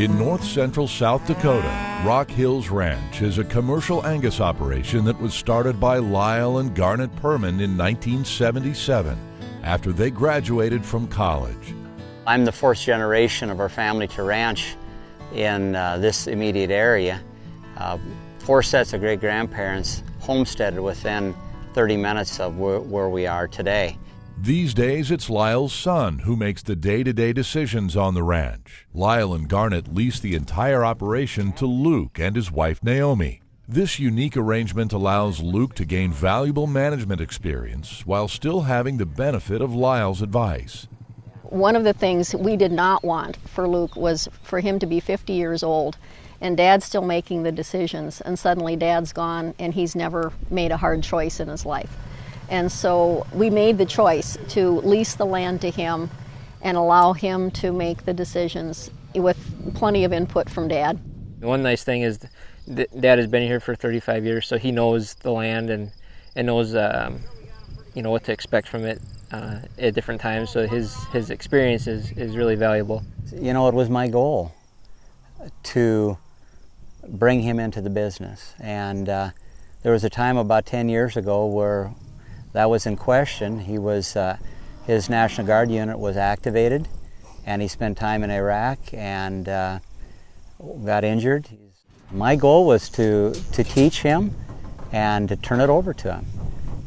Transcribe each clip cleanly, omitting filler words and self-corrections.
In north-central South Dakota, Rock Hills Ranch is a commercial Angus operation that was started by Lyle and Garnet Perman in 1977 after they graduated from college. I'm the fourth generation of our family to ranch in this immediate area. Four sets of great-grandparents homesteaded within 30 minutes of where we are today. These days, it's Lyle's son who makes the day-to-day decisions on the ranch. Lyle and Garnet lease the entire operation to Luke and his wife Naomi. This unique arrangement allows Luke to gain valuable management experience while still having the benefit of Lyle's advice. One of the things we did not want for Luke was for him to be 50 years old and Dad's still making the decisions, and suddenly Dad's gone and he's never made a hard choice in his life. And so we made the choice to lease the land to him and allow him to make the decisions with plenty of input from Dad. One nice thing is Dad has been here for 35 years, so he knows the land and knows what to expect from it at different times. So his experience is really valuable. You know, it was my goal to bring him into the business. And there was a time about 10 years ago where that was in question. His National Guard unit was activated, and he spent time in Iraq and got injured. My goal was to teach him and to turn it over to him.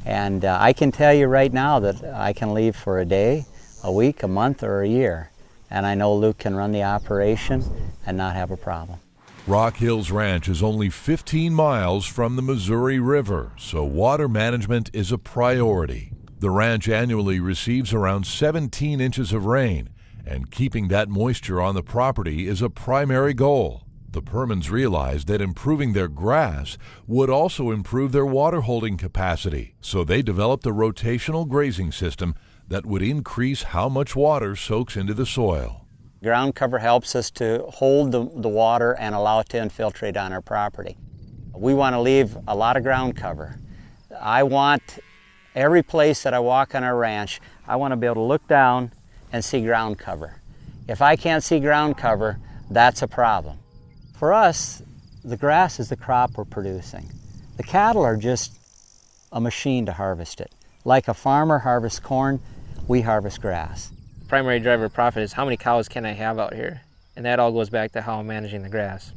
And I can tell you right now that I can leave for a day, a week, a month, or a year. And I know Luke can run the operation and not have a problem. Rock Hills Ranch is only 15 miles from the Missouri River, so water management is a priority. The ranch annually receives around 17 inches of rain, and keeping that moisture on the property is a primary goal. The Permans realized that improving their grass would also improve their water holding capacity, so they developed a rotational grazing system that would increase how much water soaks into the soil. Ground cover helps us to hold the water and allow it to infiltrate on our property. We want to leave a lot of ground cover. I want every place that I walk on our ranch, I want to be able to look down and see ground cover. If I can't see ground cover, that's a problem. For us, the grass is the crop we're producing. The cattle are just a machine to harvest it. Like a farmer harvests corn, we harvest grass. Primary driver of profit is how many cows can I have out here, and that all goes back to how I'm managing the grass.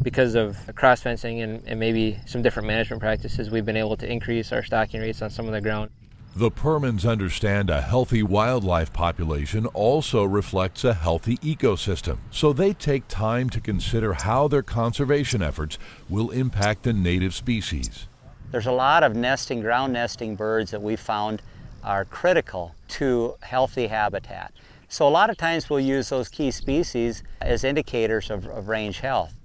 Because of cross fencing and maybe some different management practices, we've been able to increase our stocking rates on some of the ground. The Permans understand a healthy wildlife population also reflects a healthy ecosystem, so they take time to consider how their conservation efforts will impact the native species. There's a lot of ground nesting birds that we found are critical to healthy habitat. So a lot of times we'll use those key species as indicators of range health.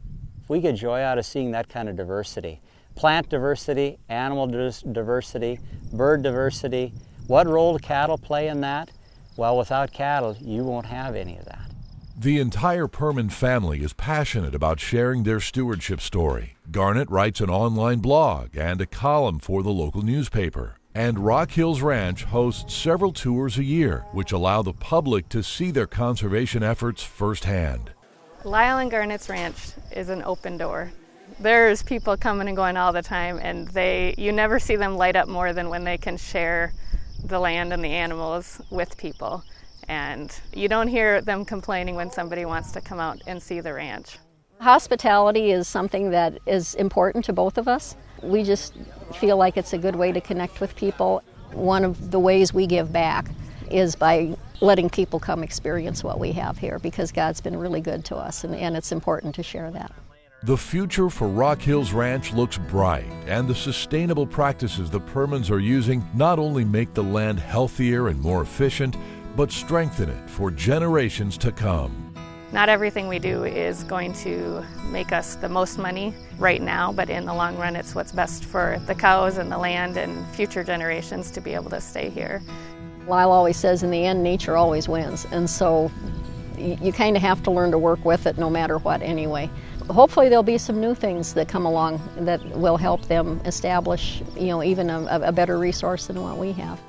We get joy out of seeing that kind of diversity. Plant diversity, animal diversity, bird diversity. What role do cattle play in that? Well, without cattle, you won't have any of that. The entire Perman family is passionate about sharing their stewardship story. Garnet writes an online blog and a column for the local newspaper. And Rock Hills Ranch hosts several tours a year, which allow the public to see their conservation efforts firsthand. Lyle and Garnet's Ranch is an open door. There's people coming and going all the time, and you never see them light up more than when they can share the land and the animals with people. And you don't hear them complaining when somebody wants to come out and see the ranch. Hospitality is something that is important to both of us. We just feel like it's a good way to connect with people. One of the ways we give back is by letting people come experience what we have here, because God's been really good to us, and it's important to share that. The future for Rock Hills Ranch looks bright, and the sustainable practices the Permans are using not only make the land healthier and more efficient, but strengthen it for generations to come. Not everything we do is going to make us the most money right now, but in the long run it's what's best for the cows and the land and future generations to be able to stay here. Lyle always says in the end, nature always wins, and so you kind of have to learn to work with it no matter what anyway. Hopefully there'll be some new things that come along that will help them establish, even a better resource than what we have.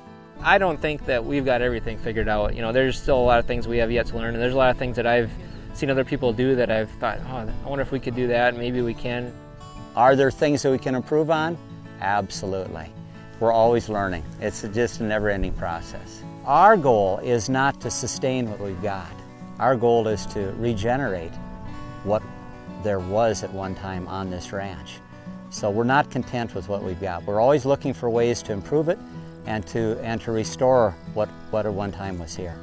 I don't think that we've got everything figured out. There's still a lot of things we have yet to learn, and there's a lot of things that I've seen other people do that I've thought, oh, I wonder if we could do that. Maybe we can. Are there things that we can improve on? Absolutely. We're always learning. It's just a never-ending process. Our goal is not to sustain what we've got. Our goal is to regenerate what there was at one time on this ranch. So we're not content with what we've got. We're always looking for ways to improve it and to restore what at one time was here.